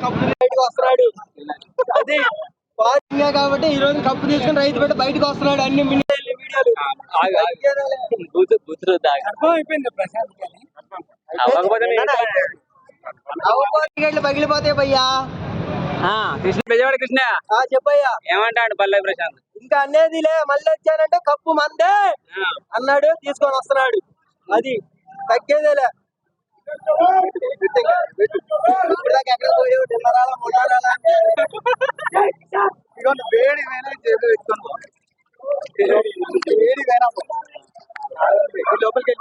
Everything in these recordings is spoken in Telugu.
కప్పు బయటకు వస్తున్నాడు. అది పార్టీగా కాబట్టి ఈ రోజు కప్పు తీసుకుని రైతు బిడ్డ బయటకు వస్తున్నాడు. అన్ని వీడియోలు పగిలిపోతాయి భయ్యా. కృష్ణ బెజవాడ కృష్ణ చెప్పయ్యా ఏమంటాడు పల్లవి ప్రశాంత్? ఇంకా అనేదిలే, మళ్ళీ వచ్చానంటే కప్పు మందే అన్నాడు, తీసుకొని వస్తున్నాడు. అది తగ్గేదేలే. ఎక్కడ పోయి వేడి లోపలికి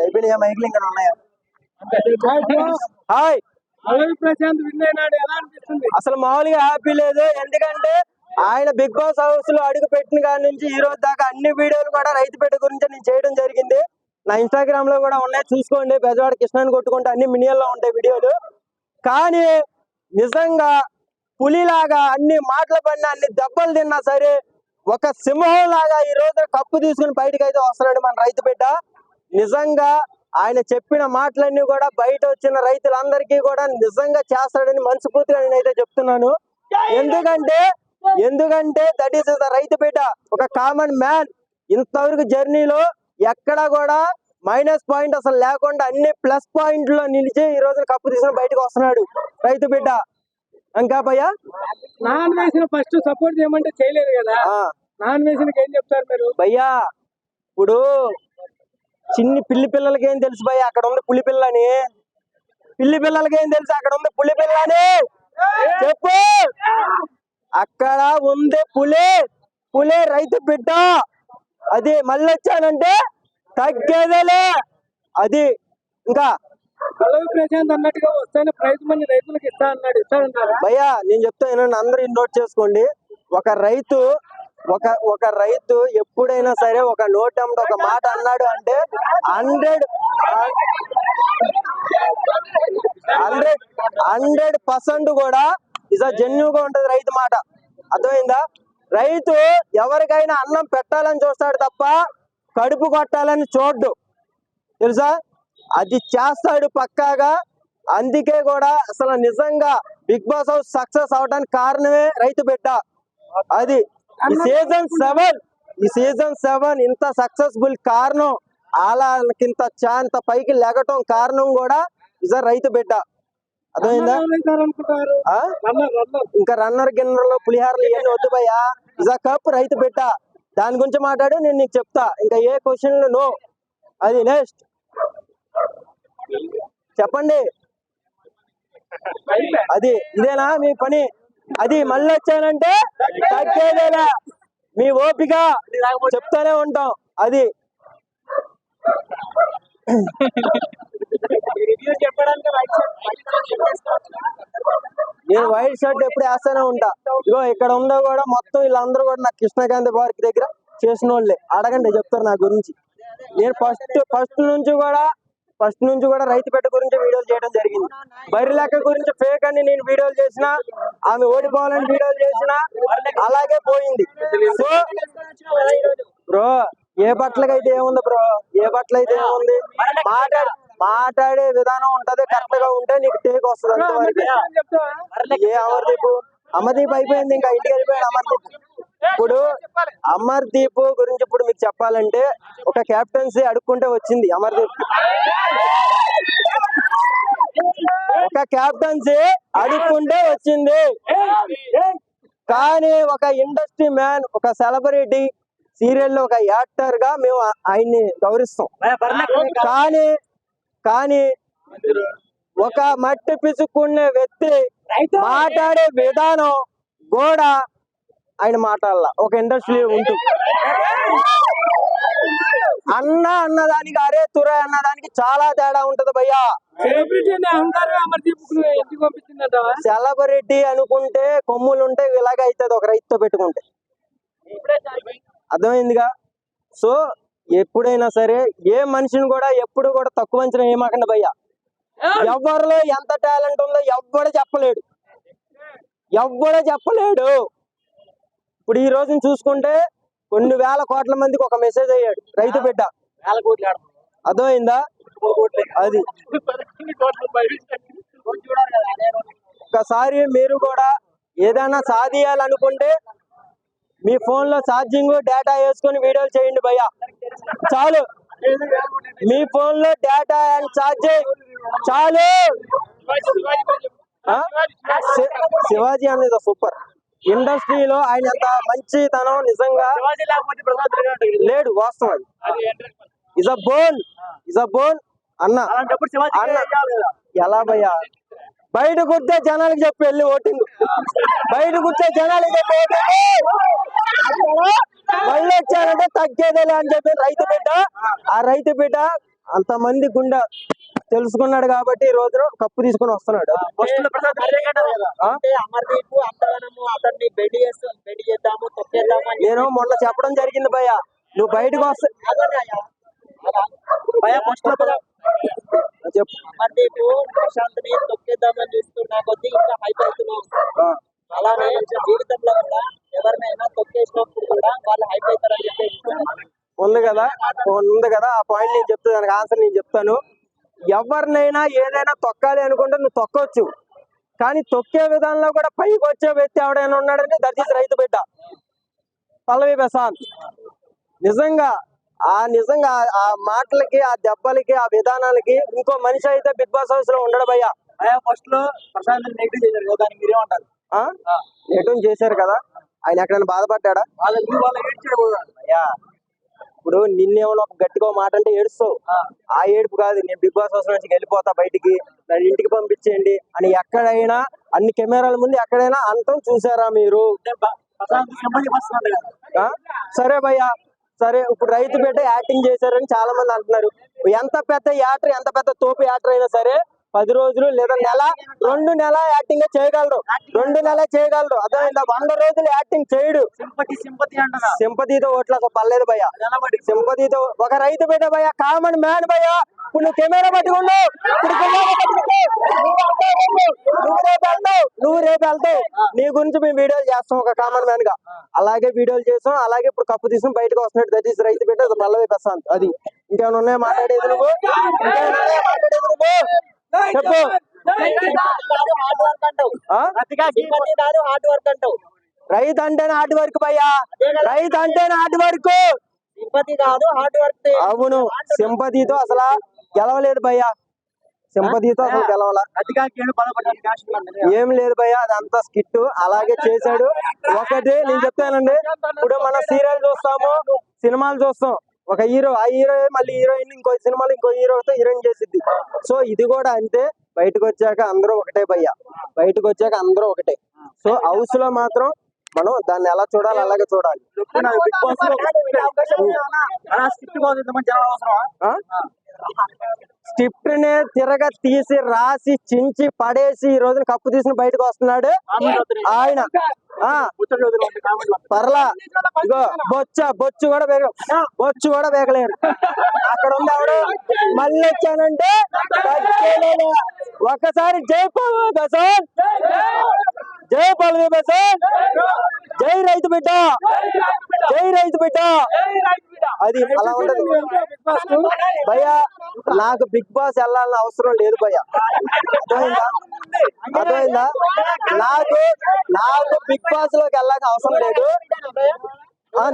అయిపోయినాయా? మైకులు ఇంకా ఉన్నాయా? హాయ్, ప్రశాంత్ విన్ అయినాడు, ఎలా అనిపిస్తుంది? అసలు మామూలుగా హ్యాపీ లేదు. ఎందుకంటే ఆయన బిగ్ బాస్ హౌస్ లో అడుగు పెట్టిన కాడి నుంచి ఈ రోజు దాకా అన్ని వీడియోలు కూడా రైతు బిడ్డ గురించి నేను చేయడం జరిగింది. నా ఇన్స్టాగ్రామ్ లో కూడా ఉన్నాయి, చూసుకోండి. బెజవాడ కృష్ణని కొట్టుకుంటే అన్ని మినియల్లో ఉంటాయి వీడియోలు. కానీ నిజంగా పులిలాగా అన్ని మాటలు పడినా, అన్ని దెబ్బలు తిన్నా సరే, ఒక సింహం లాగా ఈ రోజు కప్పు తీసుకుని బయటకు అయితే వస్తున్నాడు మన రైతు బిడ్డ. నిజంగా ఆయన చెప్పిన మాటలన్నీ కూడా బయట వచ్చిన రైతులందరికీ కూడా నిజంగా చేస్తాడని మనస్ఫూర్తిగా నేనైతే చెప్తున్నాను. ఎందుకంటే దట్ ఈస్ ద రైతు బిడ్డ, ఒక కామన్ మ్యాన్. ఇంతవరకు జర్నీలో ఎక్కడా కూడా మైనస్ పాయింట్ అసలు లేకుండా అన్ని ప్లస్ పాయింట్ లో నిలిచి ఈ రోజు కప్పు తీసుకుని బయటకు వస్తున్నాడు రైతు బిడ్డ. ఇంకా భయ్యా, నాన్ వేసిన ఫస్ట్ సపోర్ట్ చేయమంటే చేయలేదు కదా, నాన్ వేసిన ఏం చెప్తారు మీరు? భయ్యా ఇప్పుడు చిన్ని పిల్లి పిల్లలకి ఏం తెలుసు భయ్యా, అక్కడ ఉంది పులి పిల్లని. పిల్లి పిల్లలకి ఏం తెలుసు, అక్కడ ఉంది పులి పిల్లని చెప్పు. అక్కడ ఉంది పులి రైతు బిడ్డ. అది మళ్ళీ వచ్చానంటే తగ్గేదేలే. అది ఇంకా పల్లవి ప్రశాంత్ అన్నట్టుగా వస్తానే ప్రైజ్ మనీ రైతులకు ఇస్తా అన్నాడు, ఇస్తాడంటారా? భయ్యా నేను చెప్తా వినండి, అందరూ నోట్ చేసుకోండి. ఒక రైతు ఎప్పుడైనా సరే ఒక నోట్ అమ్మట ఒక మాట అన్నాడు అంటే 100% కూడా జెన్యూన్ గా ఉంటది రైతు మాట. అర్థమైందా? రైతు ఎవరికైనా అన్నం పెట్టాలని చూస్తాడు తప్ప కడుపు కొట్టాలని చూడ్డు, తెలుసా? అది చేస్తాడు పక్కాగా. అందుకే కూడా అసలు నిజంగా బిగ్ బాస్ హౌస్ సక్సెస్ అవడానికి కారణమే రైతు బిడ్డ. అది ఈ సీజన్ 7 ఇంత సక్సెస్ఫుల్ కారణం, అలాకింత చాంత పైకి లెగటం కారణం కూడా రైతు బిడ్డ. అర్థమైందా? ఇంకా రన్నర్ గిన్నెలో పులిహారలు ఇవన్నీ వద్దు భయ్యా. కప్ రైతు బిడ్డ, దాని గురించి మాట్లాడి నేను నీకు చెప్తా. ఇంకా ఏ క్వశ్చన్ నో. అది నెక్స్ట్ చెప్పండి. అది ఇదేనా మీ పని? అది మళ్ళీ వచ్చానంటే తగ్గేదేలా. మీ ఓపిక చెప్తానే ఉంటాం. అది నేను వైట్ షర్ట్ ఎప్పుడు వేస్తానే ఉంటా. ఇగో ఇక్కడ ఉందో కూడా మొత్తం వీళ్ళందరూ కూడా నాకు కృష్ణకాంత్ పార్క్ దగ్గర చేసిన వాళ్ళే. అడగండి, చెప్తారు నా గురించి. నేను ఫస్ట్ నుంచి కూడా రైతు బిడ్డ గురించి వీడియోలు చేయడం జరిగింది. బర్రె లెక్క గురించి ఫేక్ అని నేను వీడియోలు చేసిన, ఆమె ఓడిపోవాలని వీడియోలు చేసిన, అలాగే పోయింది. సో బ్రో, ఏ బట్టలకైతే ఏముంది బ్రో, మాట్లాడే విధానం ఉంటది. కరెక్ట్ గా ఉంటే నీకు టేక్ వస్తుంది అంతవరకు. ఏ అమర్దీప్ అయిపోయింది, ఇంకా ఇంటికి వెళ్ళిపోయాడు అమర్దీప్. ఇప్పుడు అమర్దీప్ గురించి ఇప్పుడు మీకు చెప్పాలంటే ఒక కెప్టెన్సీ అడుక్కుంటే వచ్చింది అమర్దీప్. ఒక కెప్టెన్సీ అడుక్కుంటే వచ్చింది. కానీ ఒక ఇండస్ట్రీ మ్యాన్, ఒక సెలబ్రిటీ, సీరియల్ లో ఒక యాక్టర్ గా మేము ఆయన్ని గౌరవిస్తాం. కానీ ఒక మట్టి పిసుక్కునే వ్యక్తి మాట్లాడే విధానం కూడా ఆయన మాట్లాడాల. ఒక ఇండస్ట్రీ ఉంటుంది. అన్నదానికి అరే తురే అన్నదానికి చాలా తేడా ఉంటది భయ్యా. సెలబ్రిటీ అనుకుంటే కొమ్ములు ఉంటే ఇలాగ అవుతుంది ఒక రైతుతో పెట్టుకుంటే. అర్థమైందిగా? సో ఎప్పుడైనా సరే ఏ మనిషిని కూడా ఎప్పుడు కూడా తక్కువ అంచనా ఏమాకండి భయ్యా. ఎవరిలో ఎంత టాలెంట్ ఉందో ఎవ్వడు చెప్పలేడు. ఎవ్వడో చెప్పలేడు. ఇప్పుడు ఈ రోజున చూసుకుంటే కొన్ని వేల కోట్ల మందికి ఒక మెసేజ్ అయ్యాడు రైతు బిడ్డ. అర్థమైందా? అది ఒకసారి మీరు కూడా ఏదైనా సాధియాలనుకుంటే మీ ఫోన్ లో ఛార్జింగ్ డేటా వేసుకొని వీడియోలు చేయండి భయ్యా, చాలు. మీ ఫోన్ లో డేటా అండ్ ఛార్జింగ్ చాలు. శివాజీ అనేది సూపర్. ఇండస్ట్రీలో ఆయన ఎంత మంచితనం నిజంగా లేడు, వాస్తవం. ఇస్ అ బోన్ అన్న. ఎలా భయ్యా? బయట కూర్చే జనాలకి చెప్పి వెళ్ళి ఓటింగ్, బయట కూర్చే జనాలకి చెప్పి ఓటింగ్. మళ్ళీ వచ్చారంటే తగ్గేదేలే అని చెప్పి రైతు బిడ్డ, ఆ రైతు బిడ్డ అంతమంది గుండె తెలుసుకున్నాడు కాబట్టి ఈ రోజు కప్పు తీసుకుని వస్తున్నాడు. నేను మొన్న చెప్పడం జరిగింది భయ్య, నువ్వు బయటకు వస్తా చెప్పు. ప్రశాంత్ ని తొక్కేద్దామని చూస్తున్నా కొద్ది ఇంకా హైప్ అవుతున్నావు. అలానే జీవితంలో కూడా ఎవరినైనా తొక్కేసినప్పుడు కూడా వాళ్ళు హైప్ అవుతారని చెప్పేసి ఉంది కదా ఆ పాయింట్ నేను చెప్తాను, దానికి ఆన్సర్ నేను చెప్తాను. ఎవరినైనా ఏదైనా తొక్కాలి అనుకుంటే నువ్వు తొక్కవచ్చు, కానీ తొక్కే విధానంలో కూడా పైకి వచ్చే వ్యక్తి ఎవడైనా ఉన్నాడంటే దట్ ఈస్ రైతు బిడ్డ పల్లవి ప్రశాంత్. నిజంగా ఆ మాటలకి, ఆ దెబ్బలకి, ఆ విధానాలకి ఇంకో మనిషి అయితే బిగ్ బాస్ హౌస్ లో ఉండడు భయ్యా. ఫస్ట్ లో ప్రశాంత్ నెగిటివ్ చేశారు కదా, దానికి మీరేమంటారు? నెగిటివ్ చేశారు కదా, ఆయన ఎక్కడైనా బాధపడ్డా? అయ్యా ఇప్పుడు నిన్నేమో ఒక గట్టిగా మాట అంటే ఏడుస్తావు, ఆ ఏడుపు కాదు. నేను బిగ్ బాస్ హౌస్ నుంచి వెళ్ళిపోతా బయటికి, నన్ను ఇంటికి పంపించేయండి అని ఎక్కడైనా అన్ని కెమెరాల ముందు ఎక్కడైనా అంతం చూసారా మీరు? సరే భయ్యా, సరే. ఇప్పుడు రైతు బిడ్డ యాక్టింగ్ చేశారని చాలా మంది అంటున్నారు. ఎంత పెద్ద యాక్టర్, ఎంత పెద్ద తోపు యాక్టర్ అయినా సరే 10 రోజులు లేదా నెల, 2 నెలల యాక్టింగ్ చేయగలరు, 2 నెలలు చేయగలరు. అర్థమైందా? 100 రోజులు యాక్టింగ్ చేయడు. సింపతితో ఓట్ల పర్లేదు భయ్య, సింపతితో. ఒక రైతు బిడ్డ భయ్య, కామన్ మ్యాన్ భయ్య. ఇప్పుడు నువ్వు కెమెరా పట్టుకున్నావు, నువ్వు రేపు వెళ్తావు, నీ గురించి మేము వీడియోలు చేస్తాం ఒక కామన్ మ్యాన్ గా. అలాగే వీడియోలు చేస్తాం, అలాగే ఇప్పుడు కప్పు తీసుకుని బయటకు వస్తున్నాడు. దట్ ఈస్ రైతు బిడ్డ పల్లవి ప్రశాంత్. అది ఇంకేమైనా ఉన్నాయా మాట్లాడేది నువ్వు? చెప్పు. రైతు అంటేనే హార్డ్ వర్క్ భయ్యా, రైతు అంటేనే హార్డ్ వర్క్. అవును, సింపతితో అసలు గెలవలేదు భయ్యా, సింపతితో అసలు గెలవాల. ఏం లేదు భయ్యా, అదంతా స్కిట్. అలాగే చేశాడు. ఒకటి నేను చెప్తానండి, ఇప్పుడు మనం సీరియల్ చూస్తాము, సినిమాలు చూస్తాం. ఒక హీరో, ఆ హీరో మళ్ళీ హీరోయిన్ ఇంకో సినిమాలో ఇంకో హీరోతో హీరోయిన్ చేసిద్ది. సో ఇది కూడా అంతే. బయటకు వచ్చాక అందరూ ఒకటే భయ్యా, బయటకు వచ్చాక అందరూ ఒకటే. సో హౌస్ లో మాత్రం మనం దాన్ని ఎలా చూడాలి అలాగే చూడాలి. స్క్రిప్ట్ నే తిరగ తీసి రాసి చించి పడేసి ఈ రోజున కప్పు తీసుకుని బయటకు వస్తున్నాడు ఆయన. పర్లా, ఇగో బొచ్చు కూడా వేగలేరు. అక్కడ ఉంది ఆవిడ. మళ్ళీ వచ్చానంటే ఒక్కసారి జై పల్లవి ప్రశాంత్, జై పల్లవి ప్రశాంత్, జై రైతు బిడ్డ, జై రైతు బిడ్డ. అది అలా ఉండదు భయ్యా. నాకు బిగ్ బాస్ వెళ్ళాలని అవసరం లేదు భయ్యా, అర్థమైందా? నాకు బిగ్ బాస్ లోకి వెళ్ళాల్సిన అవసరం లేదు.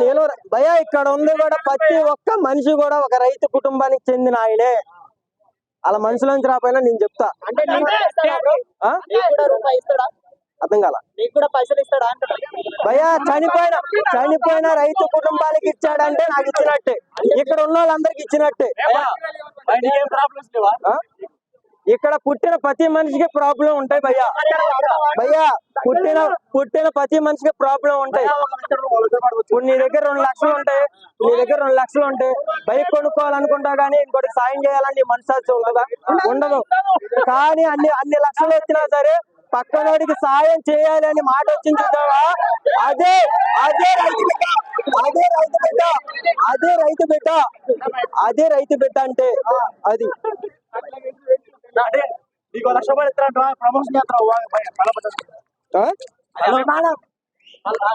నేను భయ్యా ఇక్కడ ఉంది కూడా ప్రతి ఒక్క మనిషి కూడా ఒక రైతు కుటుంబానికి చెందిన ఆయనే. అలా మనుషులోంచి రాపోయినా నేను చెప్తా. అర్థం కాల? భయ్యా చనిపోయిన రైతు కుటుంబానికి ఇచ్చాడంటే నాకు ఇచ్చినట్టే, ఇక్కడ ఉన్న వాళ్ళందరికి ఇచ్చినట్టే. ఇక్కడ పుట్టిన ప్రతి మనిషికి ప్రాబ్లం ఉంటాయి భయ్యా. పుట్టిన ప్రతి మనిషికి ప్రాబ్లం ఉంటాయి. ఇప్పుడు నీ దగ్గర 2 లక్షలు ఉంటాయి, బైక్ కొనుక్కోవాలనుకుంటావు, కానీ ఇంకోటి సాయం చేయాలని నీ మనసాచి ఉంటుందా? ఉండదు. కానీ అన్ని లక్షలు వచ్చినా సరే పక్కనోడికి సాయం చేయాలి అని మాట వచ్చింది చూద్దావా, అదే రైతు బిడ్డ అంటే. అది ప్రమోషన్ అభిమానం. మళ్ళా